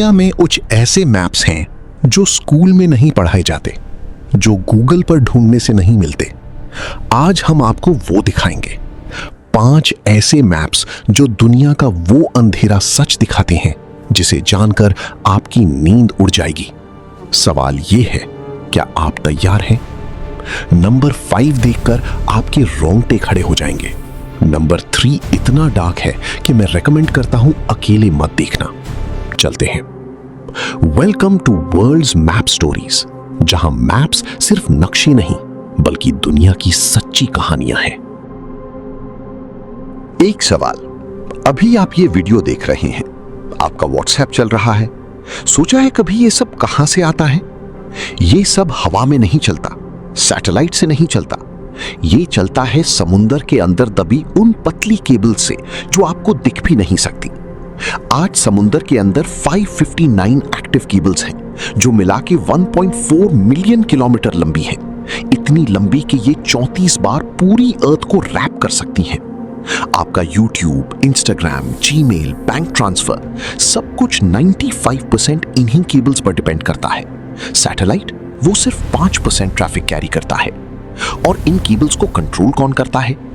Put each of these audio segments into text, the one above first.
दुनिया में कुछ ऐसे मैप्स हैं जो स्कूल में नहीं पढ़ाए जाते, जो गूगल पर ढूंढने से नहीं मिलते। आज हम आपको वो दिखाएंगे, 5 ऐसे मैप्स जो दुनिया का वो अंधेरा सच दिखाते हैं जिसे जानकर आपकी नींद उड़ जाएगी। सवाल ये है, क्या आप तैयार हैं? नंबर 5 देखकर आपके रोंगटे खड़े हो जाएंगे। नंबर 3 इतना डार्क है कि मैं रेकमेंड करता हूं अकेले मत देखना। चलते हैं। Welcome to world's map stories, जहां मैप्स सिर्फ नक्शे नहीं बल्कि दुनिया की सच्ची कहानियां हैं। एक सवाल, अभी आप ये वीडियो देख रहे हैं, आपका व्हाट्सएप चल रहा है, सोचा है कभी ये सब कहां से आता है? ये सब हवा में नहीं चलता, सैटेलाइट से नहीं चलता, ये चलता है समुंदर के अंदर दबी उन पतली केबल से जो आपको दिख भी नहीं सकती। आज समुंदर के अंदर 559 एक्टिव केबल्स हैं जो मिला के 1.4 मिलियन किलोमीटर लंबी हैं। इतनी लंबी कि ये 34 बार पूरी अर्थ को रैप कर सकती हैं। आपका YouTube, Instagram, Gmail, bank transfer सब कुछ 95% इन्हीं केबल्स पर डिपेंड करता है। सैटेलाइट वो सिर्फ 5% ट्रैफिक कैरी करता है। और इन केबल्स को कंट्रोल कौन करता है?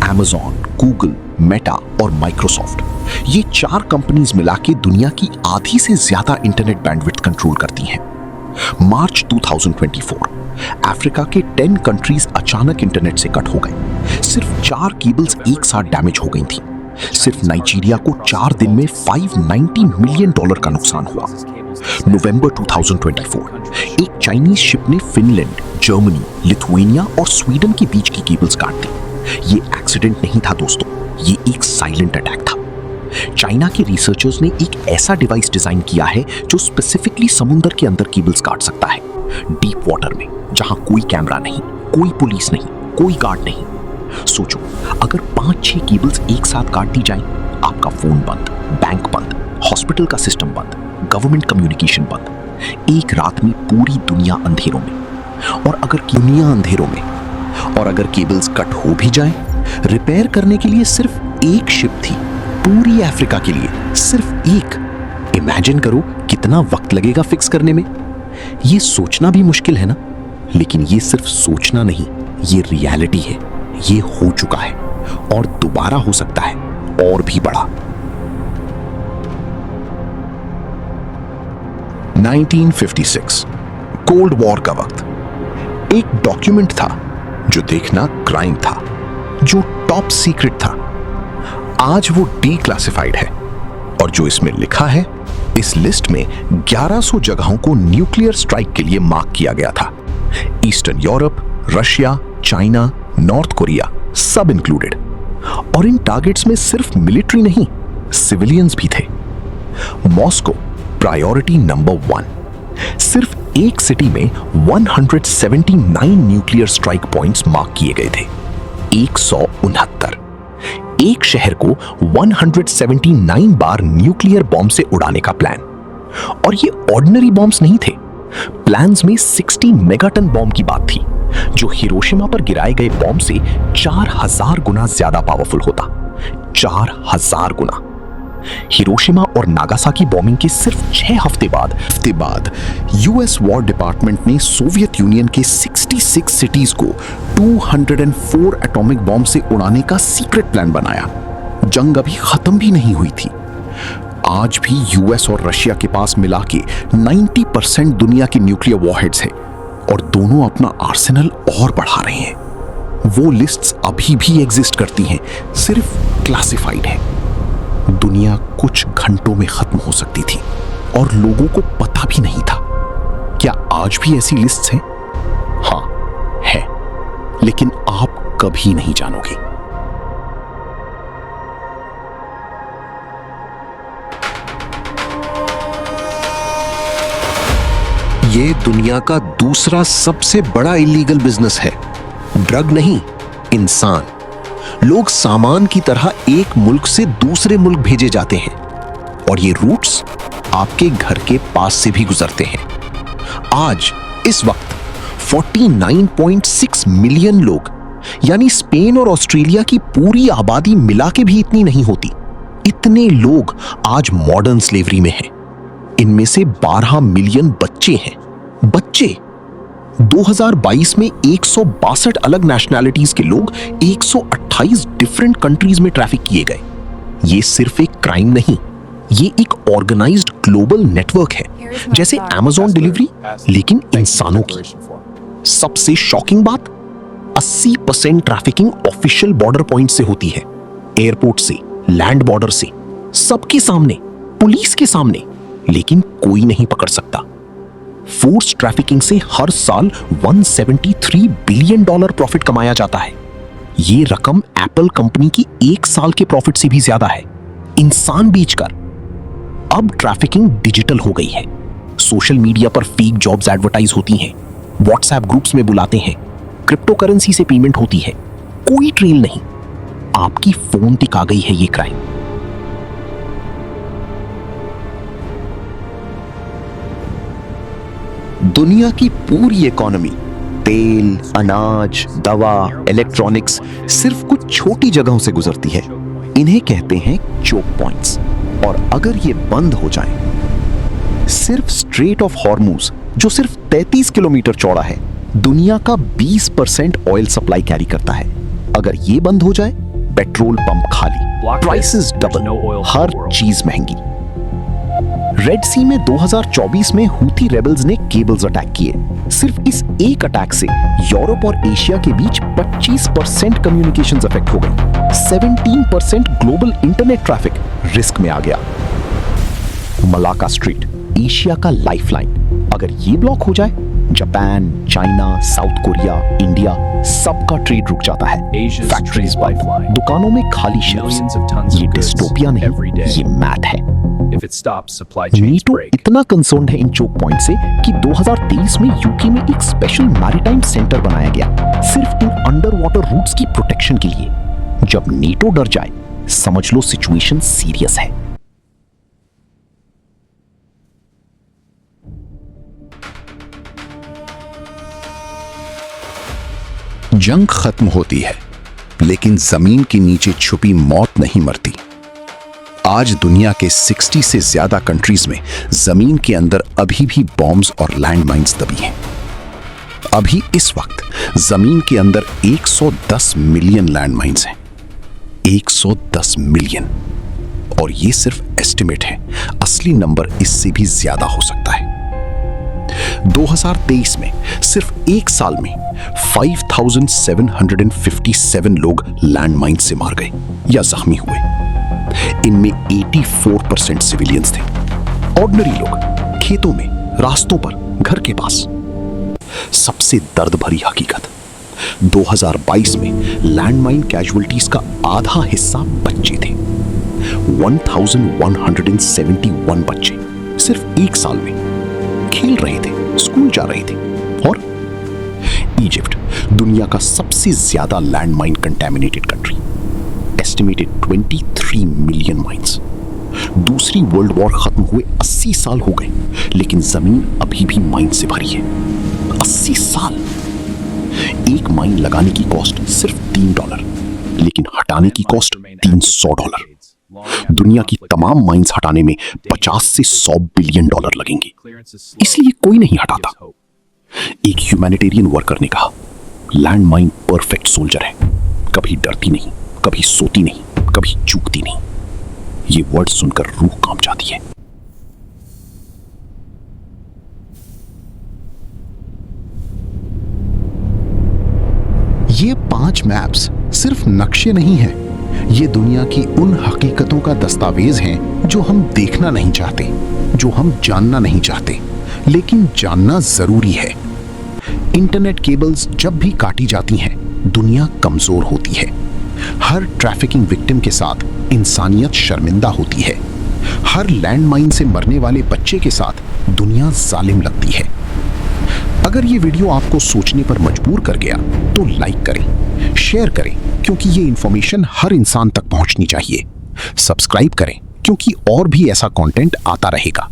Amazon, गूगल, मेटा और माइक्रोसॉफ्ट। ये 4 कंपनीज मिला के दुनिया की आधी से ज्यादा इंटरनेट बैंडविड्थ कंट्रोल करती हैं। मार्च 2024 अफ्रीका के 10 कंट्रीज अचानक इंटरनेट से कट हो गए। सिर्फ 4 केबल्स एक साथ डैमेज हो गई थी। सिर्फ नाइजीरिया को 4 दिन में $590 मिलियन का नुकसान हुआ। नवंबर 2024 एक चाइनीज शिप ने फिनलैंड, जर्मनी, लिथुआनिया और स्वीडन के बीच की केबल्स काट दी। ये एक्सीडेंट नहीं था दोस्तों, ये एक साइलेंट अटैक था। चाइना के रिसर्चर्स ने एक ऐसा डिवाइस डिजाइन किया है जो स्पेसिफिकली समुद्र के अंदर केबल्स काट सकता है, डीप वाटर में, जहां कोई कैमरा नहीं, कोई पुलिस नहीं, कोई गार्ड नहीं। सोचो, अगर 5-6 केबल्स एक साथ काट दी जाएं, आपका फोन बंद, बैंक बंद, हॉस्पिटल का सिस्टम बंद, गवर्नमेंट कम्युनिकेशन बंद। एक रात में पूरी दुनिया अंधेरों में। और अगर केबल्स कट हो भी जाएं, रिपेयर करने के लिए सिर्फ एक शिप थी, पूरी अफ्रीका के लिए सिर्फ एक। इमेजिन करो कितना वक्त लगेगा फिक्स करने में। ये सोचना भी मुश्किल है ना? लेकिन ये सिर्फ सोचना नहीं, ये रियलिटी है। ये हो चुका है और दोबारा हो सकता है, और भी बड़ा। 1956 कोल्ड वॉर का वक्त। एक डॉक्यूमेंट था जो देखना क्राइम था, जो टॉप सीक्रेट था। आज वो डीक्लासिफाइड है और जो इसमें लिखा है, इस लिस्ट में 1100 जगहों को न्यूक्लियर स्ट्राइक के लिए मार्क किया गया था। Eastern Europe, Russia, China, north Korea सब इंक्लूडेड। और इन टारगेट्स में सिर्फ मिलिट्री नहीं, सिविलियंस भी थे। Moscow priority number 1। सिर्फ एक सिटी में 179 न्यूक्लियर स्ट्राइक पॉइंट्स मार्क किए गए थे। 169। एक शहर को 179 बार न्यूक्लियर बॉम्ब से उड़ाने का प्लान। और ये ऑर्डिनरी बॉम्ब्स नहीं थे। प्लान्स में 60 मेगाटन बॉम्ब की बात थी, जो हिरोशिमा पर गिराए गए बॉम्ब से 4000 गुना ज्यादा पावरफुल होता। 4000 गुना। हिरोशिमा और नागासाकी बॉम्बिंग के सिर्फ 6 हफ्ते बाद यूएस वॉर डिपार्टमेंट ने सोवियत यूनियन के 66 सिटीज को 204 एटॉमिक बॉम्ब से उड़ाने का सीक्रेट प्लान बनाया। जंग अभी खत्म भी नहीं हुई थी। आज भी यूएस और रशिया के पास मिला के 90% दुनिया के न्यूक्लियर वॉरहेड्स हैं और दोनों अपना आर्सेनल और बढ़ा रहे हैं। वो लिस्ट्स अभी भी एग्जिस्ट करती हैं, सिर्फ क्लासिफाइड है। दुनिया कुछ घंटों में खत्म हो सकती थी और लोगों को पता भी नहीं था। क्या आज भी ऐसी लिस्ट्स हैं? हाँ, है, लेकिन आप कभी नहीं जानोगे। ये दुनिया का दूसरा सबसे बड़ा इलीगल बिजनेस है। ड्रग नहीं, इंसान। लोग सामान की तरह एक मुल्क से दूसरे मुल्क भेजे जाते हैं और ये रूट्स आपके घर के पास से भी गुजरते हैं। आज इस वक्त 49.6 मिलियन लोग, यानी स्पेन और ऑस्ट्रेलिया की पूरी आबादी मिला के भी इतनी नहीं होती, इतने लोग आज मॉडर्न स्लेवरी में हैं। इनमें से 12 मिलियन बच्चे हैं। बच्चे 2022 में 162 अलग नेशनैलिटीज के लोग 128 डिफरेंट कंट्रीज में ट्रैफिक किए गए। ये सिर्फ एक क्राइम नहीं, ये एक ऑर्गेनाइज्ड ग्लोबल नेटवर्क है, जैसे अमेज़न डिलीवरी, लेकिन इंसानों की। सबसे शॉकिंग बात, 80% ट्रैफिकिंग ऑफिशियल बॉर्डर पॉइंट से होती है, एयरपोर्ट से, लैंड बॉर्डर से, सबके सामने, पुलिस के सामने, लेकिन कोई नहीं पकड़ सकता। फोर्स ट्रैफिकिंग से हर साल $173 बिलियन प्रॉफिट कमाया जाता है। ये रकम एप्पल कंपनी की एक साल के प्रॉफिट से भी ज्यादा है, इंसान बेचकर। अब ट्रैफिकिंग डिजिटल हो गई है। सोशल मीडिया पर फेक जॉब्स एडवर्टाइज होती हैं, व्हाट्सएप ग्रुप्स में बुलाते हैं, क्रिप्टो करेंसी से पेमेंट होती है। कोई ट्रेल नहीं, आपकी फोन तक आ गई है ये क्राइम। दुनिया की पूरी इकोनॉमी तेल, अनाज, दवा, इलेक्ट्रॉनिक्स सिर्फ कुछ छोटी जगहों से गुजरती है। इन्हें कहते हैं चोक पॉइंट्स। और अगर ये बंद हो जाएं, सिर्फ स्ट्रेट ऑफ हॉर्मुज, जो सिर्फ 33 किलोमीटर चौड़ा है, दुनिया का 20% ऑयल सप्लाई कैरी करता है। अगर ये बंद हो जाए, पेट्रोल पंप खाली, प्राइसेस डबल, हर चीज महंगी। रेड सी में 2024 में हूथी रेबल्स ने केबल्स अटैक किए। सिर्फ इस एक अटैक से यूरोप और एशिया के बीच 25% कम्युनिकेशंस अफेक्ट हो गई। 17% ग्लोबल इंटरनेट ट्रैफिक रिस्क में आ गया। मलाका स्ट्रीट, एशिया का लाइफलाइन, अगर ये ब्लॉक हो जाए, Japan, China, south Korea, India, सबका ट्रेड रुक जाता है। फैक्ट्रीज बंद, दुकानों में खाली शेल्फ्स। ये डिस्टोपिया नहीं, ये मैथ है। नीटो इतना कंसर्न्ड है इन चोक पॉइंट से कि 2023 में यूके में एक स्पेशल मैरीटाइम सेंटर बनाया गया, सिर्फ इन अंडर वाटर रूट्स की प्रोटेक्शन के लिए। जब नीटो डर जाए, समझ लो सिचुएशन सीरियस है। जंग खत्म होती है, लेकिन जमीन के नीचे छुपी मौत नहीं मरती। आज दुनिया के 60 से ज्यादा कंट्रीज में जमीन के अंदर अभी भी बॉम्ब्स और लैंडमाइंस दबी हैं। अभी इस वक्त जमीन के अंदर 110 मिलियन लैंडमाइंस हैं। 110 मिलियन। और ये सिर्फ एस्टिमेट है, असली नंबर इससे भी ज्यादा हो सकता है। 2023 में सिर्फ एक साल में 5757 लोग लैंडमाइन से मार गए या जख्मी हुए। इनमें 84% सिविलियंस थे, ऑर्डिनरी लोग, खेतों में, रास्तों पर, घर के पास। सबसे दर्द भरी हकीकत, 2022 में लैंडमाइन कैजुअलिटीज का आधा हिस्सा बच्चे थे। 1171 बच्चे सिर्फ एक साल में खेल रहे थे, स्कूल जा रहे थे। और इजिप्ट, दुनिया का सबसे ज्यादा landmine contaminated country, estimated 23 million mines. दूसरी वर्ल्ड वॉर खत्म हुए 80 साल हो गए, लेकिन जमीन अभी भी माइन से भरी है। 80 साल। एक माइन लगाने की कॉस्ट सिर्फ $3, लेकिन हटाने की कॉस्ट $300। दुनिया की तमाम माइंस हटाने में 50 से $100 बिलियन लगेंगे, इसलिए कोई नहीं हटाता। एक ह्यूमैनिटेरियन वर्कर ने कहा, लैंड माइन परफेक्ट सोल्जर है, कभी डरती नहीं, कभी सोती नहीं, कभी चूकती नहीं। ये वर्ड सुनकर रूह कांप जाती है। ये 5 मैप्स सिर्फ नक्शे नहीं हैं, ये दुनिया की उन हकीकतों का दस्तावेज हैं जो हम देखना नहीं चाहते, जो हम जानना नहीं चाहते, लेकिन जानना जरूरी है। इंटरनेट केबल्स जब भी काटी जाती हैं, दुनिया कमजोर होती है। हर ट्रैफिकिंग विक्टिम के साथ इंसानियत शर्मिंदा होती है। हर लैंडमाइन से मरने वाले बच्चे के साथ दुनिया जालिम लगती है। अगर ये वीडियो आपको सोचने पर मजबूर कर गया तो लाइक करें, शेयर करें, क्योंकि ये इंफॉर्मेशन हर इंसान तक पहुंचनी चाहिए। सब्सक्राइब करें, क्योंकि और भी ऐसा कंटेंट आता रहेगा।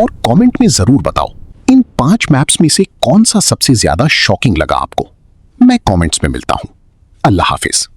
और कमेंट में जरूर बताओ, इन 5 मैप्स में से कौन सा सबसे ज्यादा शॉकिंग लगा आपको। मैं कमेंट्स में मिलता हूं। अल्लाह हाफिज।